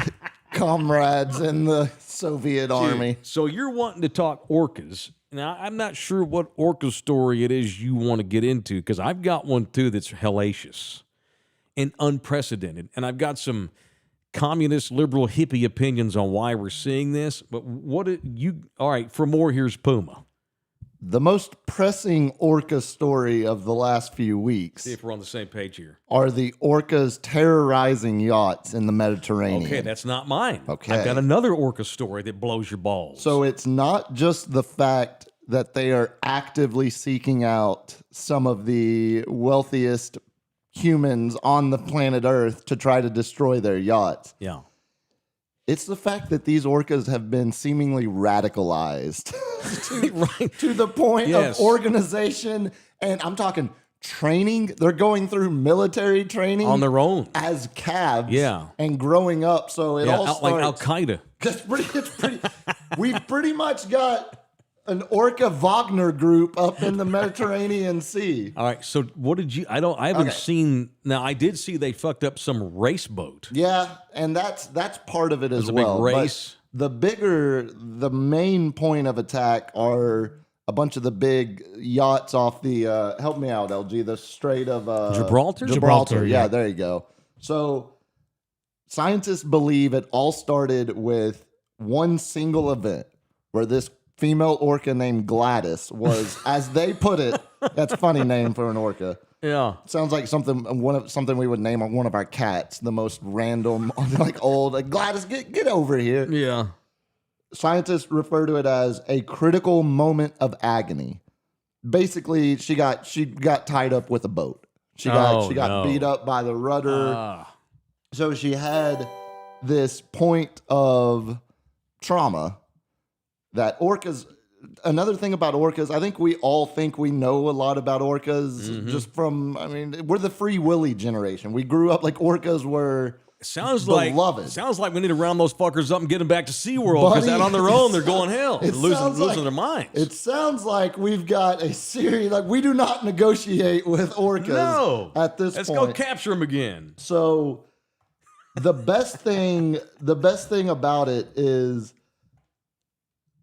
comrades in the Soviet army. So you're wanting to talk orcas. Now, I'm not sure what orca story it is you want to get into, because I've got one, too, that's hellacious and unprecedented. And I've got some communist, liberal, hippie opinions on why we're seeing this. But all right, for more, here's Puma. The most pressing orca story of the last few weeks. See if we're on the same page here. Are the orcas terrorizing yachts in the Mediterranean. Okay, that's not mine. Okay. I've got another orca story that blows your balls. So it's not just the fact that they are actively seeking out some of the wealthiest humans on the planet Earth to try to destroy their yachts. Yeah. It's the fact that these orcas have been seemingly radicalized to the point of organization. And I'm talking training. They're going through military training on their own as calves. Yeah. And growing up. So it all starts like Al-Qaeda. We've pretty much got an orca Wagner group up in the Mediterranean Sea. All right. So what did you? I haven't seen. Now I did see they fucked up some race boat. Yeah, and that's part of it as well. Big race. But the main point of attack are a bunch of the big yachts off the. Help me out, LG. The Strait of Gibraltar. Gibraltar. Yeah, there you go. So scientists believe it all started with one single event where this female orca named Gladys was, as they put it, that's a funny name for an orca. Yeah. Sounds like something we would name one of our cats, the most random, old, Gladys, get over here. Yeah. Scientists refer to it as a critical moment of agony. Basically, she got tied up with a boat. She got beat up by the rudder. So she had this point of trauma. That orcas, another thing about orcas, I think we all think we know a lot about orcas just from, we're the Free Willy generation. We grew up like orcas were beloved. Sounds like we need to round those fuckers up and get them back to SeaWorld, because out on their own, they're going hell. They're losing their minds. It sounds like we've got a series, we do not negotiate with orcas at this point. Let's go capture them again. So the best thing about it is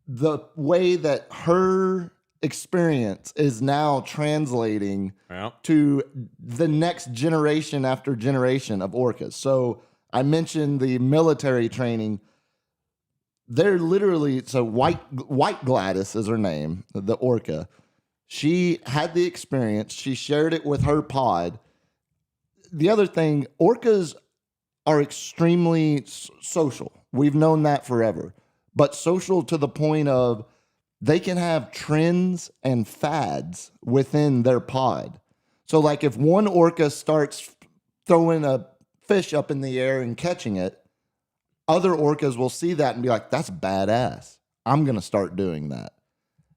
the way that her experience is now translating to the next generation after generation of orcas. So I mentioned the military training. They're literally, so White Gladys is her name, the orca. She had the experience. She shared it with her pod. The other thing, orcas are extremely social. We've known that forever. But social to the point of they can have trends and fads within their pod. So like if one orca starts throwing a fish up in the air and catching it, other orcas will see that and be like, that's badass. I'm going to start doing that.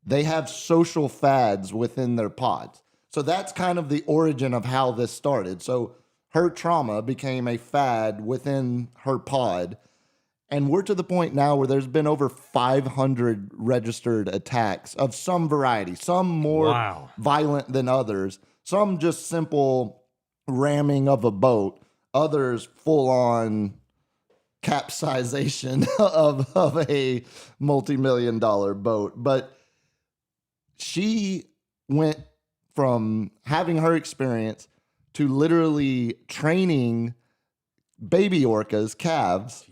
They have social fads within their pods. So that's kind of the origin of how this started. So her trauma became a fad within her pod. And we're to the point now where there's been over 500 registered attacks of some variety, some more violent than others, some just simple ramming of a boat, others full on capsization of a multi-million-dollar boat. But she went from having her experience to literally training baby orcas, calves.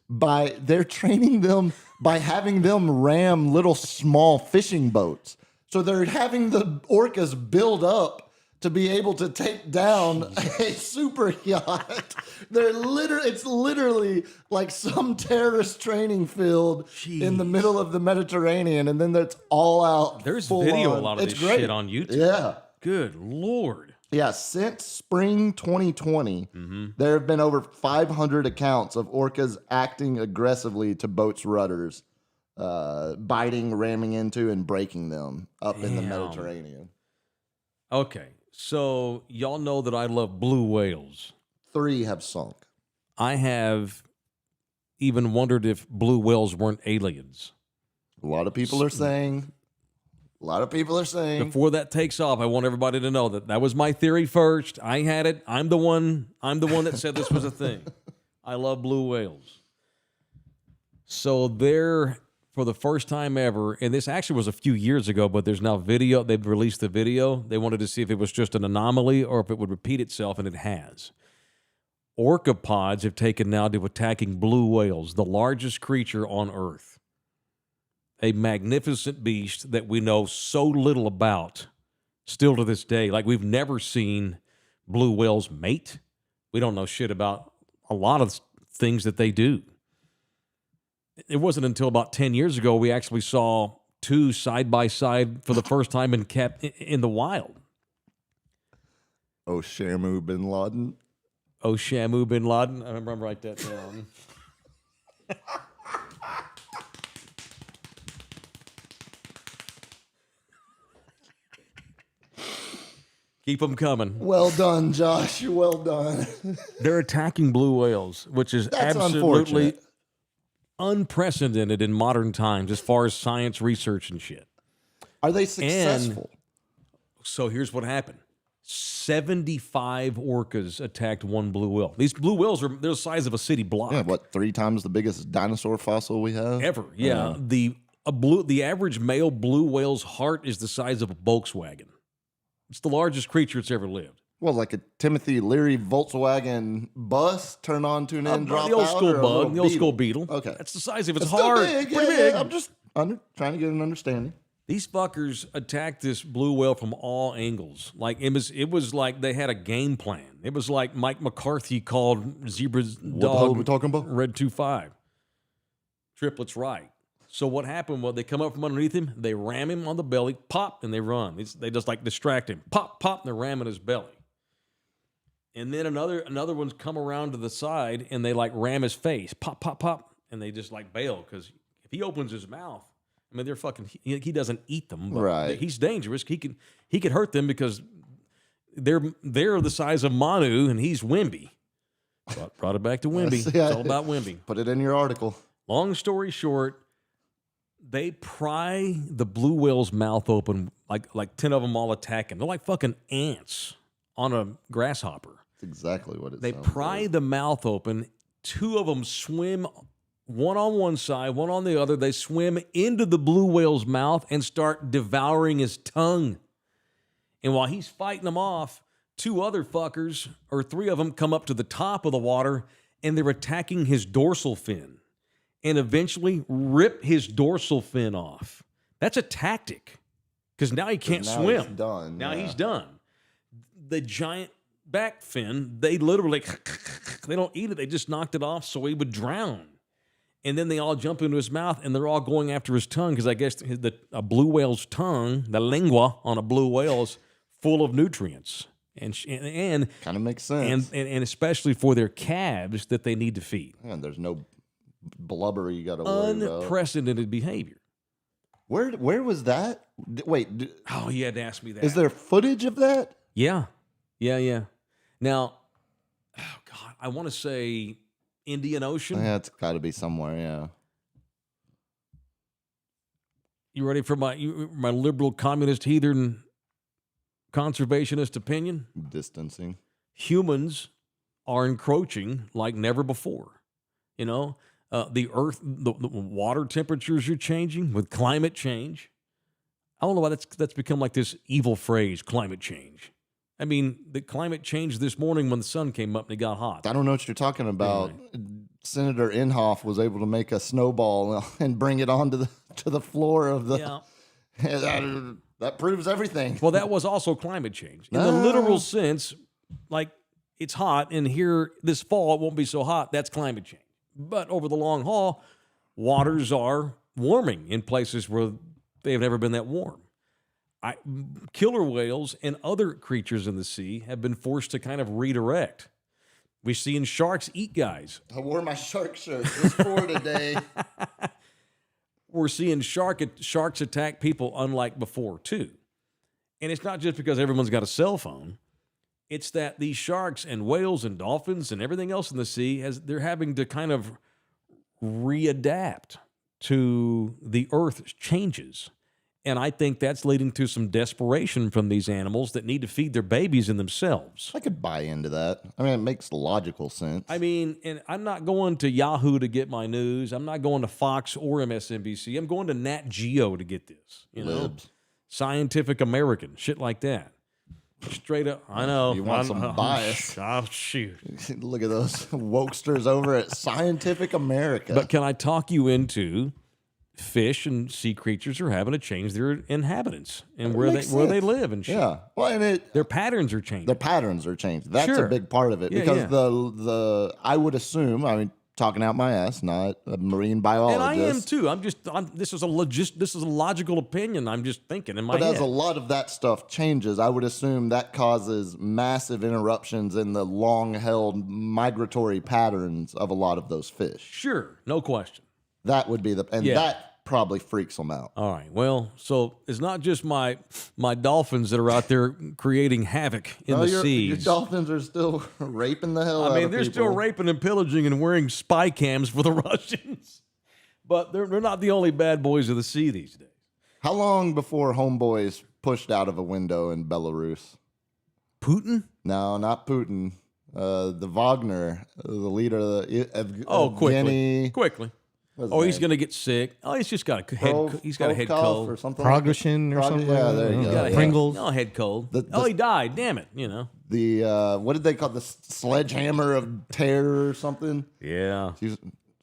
They're training them by having them ram little small fishing boats. So they're having the orcas build up to be able to take down a super yacht. It's literally like some terrorist training field in the middle of the Mediterranean, and then that's all out. There's video a lot of this shit on YouTube. Yeah. Good Lord. Yeah, since spring 2020, there have been over 500 accounts of orcas acting aggressively to boats' rudders, biting, ramming into, and breaking them up in the Mediterranean. Okay, so y'all know that I love blue whales. 3 have sunk. I have even wondered if blue whales weren't aliens. A lot of people are saying. Before that takes off, I want everybody to know that was my theory first. I had it. I'm the one that said this was a thing. I love blue whales. So they're, for the first time ever, and this actually was a few years ago, but there's now video. They've released the video. They wanted to see if it was just an anomaly or if it would repeat itself, and it has. Orca pods have taken now to attacking blue whales, the largest creature on Earth. A magnificent beast that we know so little about still to this day. Like, we've never seen blue whales mate. We don't know shit about a lot of things that they do. It wasn't until about 10 years ago we actually saw 2 side by side for the first time in the wild. Osama bin Laden. Osama bin Laden. I remember write that down. Keep them coming. Well done, Josh. Well done. They're attacking blue whales, which is absolutely unprecedented in modern times as far as science research and shit. Are they successful? So here's what happened. 75 orcas attacked one blue whale. These blue whales they're the size of a city block. Yeah, what, 3 times the biggest dinosaur fossil we have? Ever, yeah. The average male blue whale's heart is the size of a Volkswagen. It's the largest creature that's ever lived. Well, like a Timothy Leary Volkswagen bus, turn on, tune in, drop out? The old school bug, the old school beetle. Okay. That's the size of its It's heart. still big. Pretty Yeah, big. I'm just trying to get an understanding. These fuckers attacked this blue whale from all angles. Like it was like they had a game plan. It was like Mike McCarthy called Zebra's What the hell dog are we talking about? Red 2-5. Triplets right. So what happened was they come up from underneath him, they ram him on the belly, pop, and they run. They just like distract him. Pop, pop, and they're ramming his belly. And then another one's come around to the side and they like ram his face. Pop, pop, pop. And they just like bail because if he opens his mouth, I mean, they're fucking. He doesn't eat them, but right? He's dangerous. He could hurt them because they're the size of Manu, and he's Wemby. Brought it back to Wemby. It's all about Wemby. Put it in your article. Long story short, they pry the blue whale's mouth open like 10 of them all attacking. They're like fucking ants on a grasshopper. That's exactly what it. They pry the mouth open. 2 of them swim. One on one side, one on the other. They swim into the blue whale's mouth and start devouring his tongue. And while he's fighting them off, 2 other fuckers, or 3 of them, come up to the top of the water and they're attacking his dorsal fin and eventually rip his dorsal fin off. That's a tactic because now he can't swim. He's done. Now he's done. The giant back fin, they literally, they don't eat it. They just knocked it off so he would drown. And then they all jump into his mouth, and they're all going after his tongue because I guess a blue whale's tongue, the lingua on a blue whale, is full of nutrients, and kind of makes sense. And especially for their calves that they need to feed. And there's no blubber you got to worry about. Unprecedented behavior. Where was that? Wait. Oh, you had to ask me that. Is there footage of that? Yeah. Now, oh God, I want to say Indian Ocean. Yeah, it's got to be somewhere. Yeah. You ready for my liberal, communist, heathen, conservationist opinion? Distancing. Humans are encroaching like never before. You know, the earth, the water temperatures are changing with climate change. I don't know why that's become like this evil phrase, climate change. I mean, the climate changed this morning when the sun came up and it got hot. I don't know what you're talking about. Anyway. Senator Inhofe was able to make a snowball and bring it onto the floor of the. Yeah. That proves everything. Well, that was also climate change. In the literal sense, like it's hot, and here this fall it won't be so hot. That's climate change. But over the long haul, waters are warming in places where they have never been that warm. Killer whales and other creatures in the sea have been forced to kind of redirect. We've seen sharks eat guys. I wore my shark shirt just for today. We're seeing sharks attack people unlike before, too. And it's not just because everyone's got a cell phone. It's that these sharks and whales and dolphins and everything else in the sea, they're having to kind of readapt to the Earth's changes. And I think that's leading to some desperation from these animals that need to feed their babies and themselves. I could buy into that. I mean, it makes logical sense. I mean, and I'm not going to Yahoo to get my news. I'm not going to Fox or MSNBC. I'm going to Nat Geo to get this. You know, Libs. Scientific American, shit like that. Straight up, I know. You want some bias. Oh, shoot. Look at those wokesters over at Scientific America. But can I talk you into fish and sea creatures are having to change their inhabitants and where they live and shit. Yeah. Well, and their patterns are changing. Their patterns are changed. That's Sure. a big part of it because the I would assume, I mean, talking out my ass, not a marine biologist. And I am too. This is a logical opinion. I'm just thinking in my head. But as a lot of that stuff changes, I would assume that causes massive interruptions in the long-held migratory patterns of a lot of those fish. Sure, no question. That would be that probably freaks them out. All right. Well, so it's not just my dolphins that are out there creating havoc in the seas. Your dolphins are still raping the hell out of people. I mean, they're still raping and pillaging and wearing spy cams for the Russians. But they're not the only bad boys of the sea these days. How long before homeboys pushed out of a window in Belarus? Putin? No, not Putin. The Wagner, the leader of the Quickly. He's going to get sick. Oh, he's just got a head cold or something. Progression or something. Yeah, there you go. Pringles. No, head cold. He died. Damn it. You know. The what did they call the sledgehammer of terror or something? Yeah.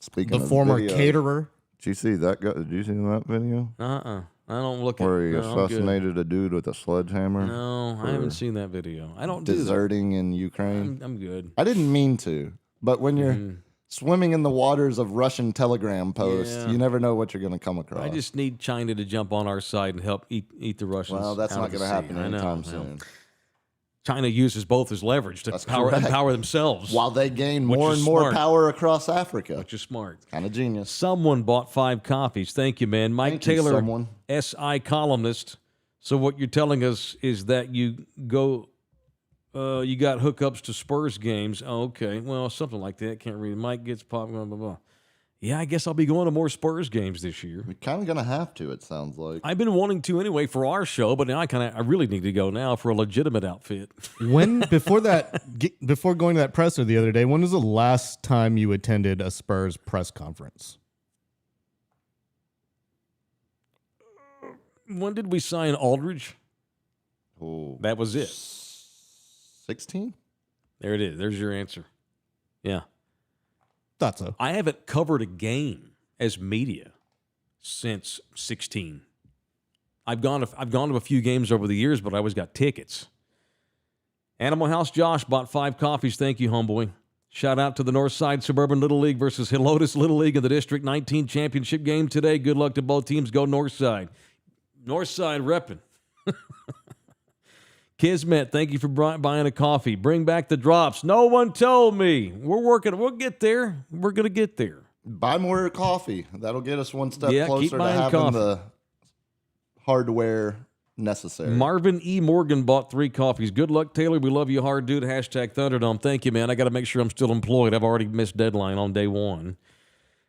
Speaking The of former videos, caterer. Did you see that guy? Did you see that video? I don't look at Where he no, assassinated a dude with a sledgehammer? No, I haven't seen that video. I don't do that. Deserting in Ukraine. I'm good. I didn't mean to, but when you're swimming in the waters of Russian telegram posts, you never know what you're going to come across. I just need China to jump on our side and help eat the Russians. Well, that's not going to happen anytime soon. Well, China uses both as leverage to empower themselves. While they gain more and more power across Africa. Which is smart. Kind of genius. Someone bought 5 copies. Thank you, man. Mike Taylor, someone. SI columnist. So what you're telling us is that you got hookups to Spurs games. Oh, okay. Well, something like that. Can't read. Mike gets popped. Blah, blah, blah. Yeah, I guess I'll be going to more Spurs games this year. We're kind of going to have to, it sounds like. I've been wanting to anyway for our show, but now I really need to go now for a legitimate outfit. Before going to that presser the other day, when was the last time you attended a Spurs press conference? When did we sign Aldridge? Oh, That was it. 16? There it is. There's your answer. Yeah. Thought so. I haven't covered a game as media since 16. I've gone to a few games over the years, but I always got tickets. Animal House Josh bought 5 coffees. Thank you, homeboy. Shout out to the Northside Suburban Little League versus Helotes Little League in the District 19 championship game today. Good luck to both teams. Go Northside. Northside repping. Kismet, thank you for buying a coffee. Bring back the drops. No one told me. We're working. We'll get there. We're going to get there. Buy more coffee. That'll get us one step Yeah, closer keep to buying having coffee. the hardware necessary. Marvin E. Morgan bought 3 coffees. Good luck, Taylor. We love you hard, dude. Hashtag Thunderdome. Thank you, man. I got to make sure I'm still employed. I've already missed deadline on day 1.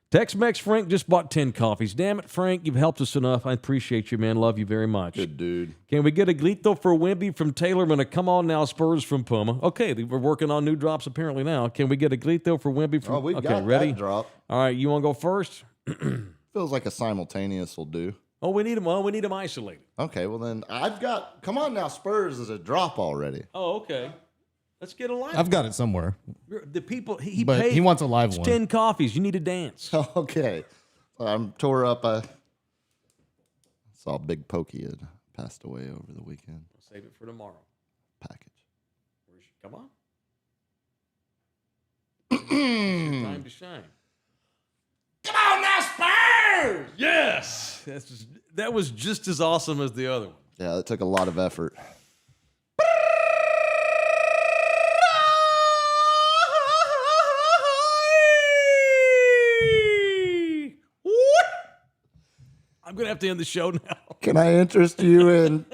Tex-Mex Frank just bought 10 coffees. Damn it, Frank. You've helped us enough. I appreciate you, man. Love you very much. Good dude. Can we get a Glito for Wemby from Taylor and a Come On Now Spurs from Puma? Okay, we're working on new drops apparently now. Can we get a Glito for Wemby from... Oh, we've okay, got ready? that drop. All right, you want to go first? Feels like a simultaneous will do. Oh, we need them isolated. Okay, well then I've got Come On Now Spurs is a drop already. Oh, okay. Let's get a live. I've got it somewhere. The people he But paid. he wants a live it's one. 10 coffees. You need to dance. Okay. I'm tore up. Saw Big Pokey had passed away over the weekend. Save it for tomorrow. Package. Come on. It's your time to shine. Come on now, Spurs! Yes! That was just as awesome as the other one. Yeah, it took a lot of effort. I'm going to have to end the show now. Can I interest you in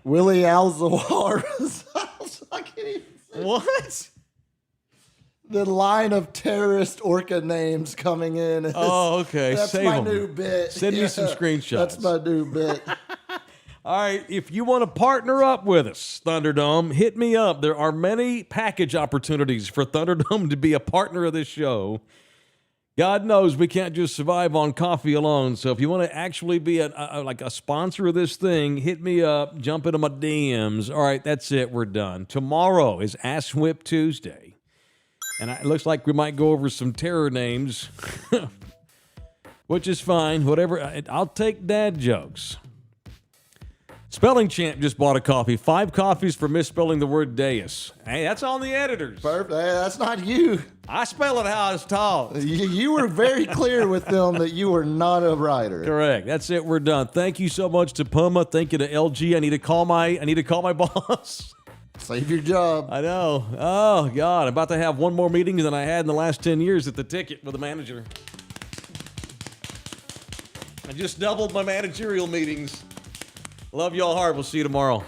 Willie Alzawar's house? I can't even say. What? The line of terrorist orca names coming in. Oh, okay. That's Save my 'em. new bit. Send me some screenshots. That's my new bit. All right, if you want to partner up with us, Thunderdome, hit me up. There are many package opportunities for Thunderdome to be a partner of this show. God knows we can't just survive on coffee alone. So if you want to actually be like a sponsor of this thing, hit me up, jump into my DMs. All right, that's it. We're done. Tomorrow is Ass Whip Tuesday. And it looks like we might go over some terror names, which is fine. Whatever. I'll take dad jokes. Spelling Champ just bought a coffee. 5 coffees for misspelling the word Deus. Hey, that's on the editors. Perfect. Hey, that's not you. I spell it how it's taught. You were very clear with them that you were not a writer. Correct. That's it. We're done. Thank you so much to Puma. Thank you to LG. I need to call my boss. Save your job. I know. Oh God, I'm about to have one more meeting than I had in the last 10 years at the ticket with the manager. I just doubled my managerial meetings. Love y'all hard. We'll see you tomorrow.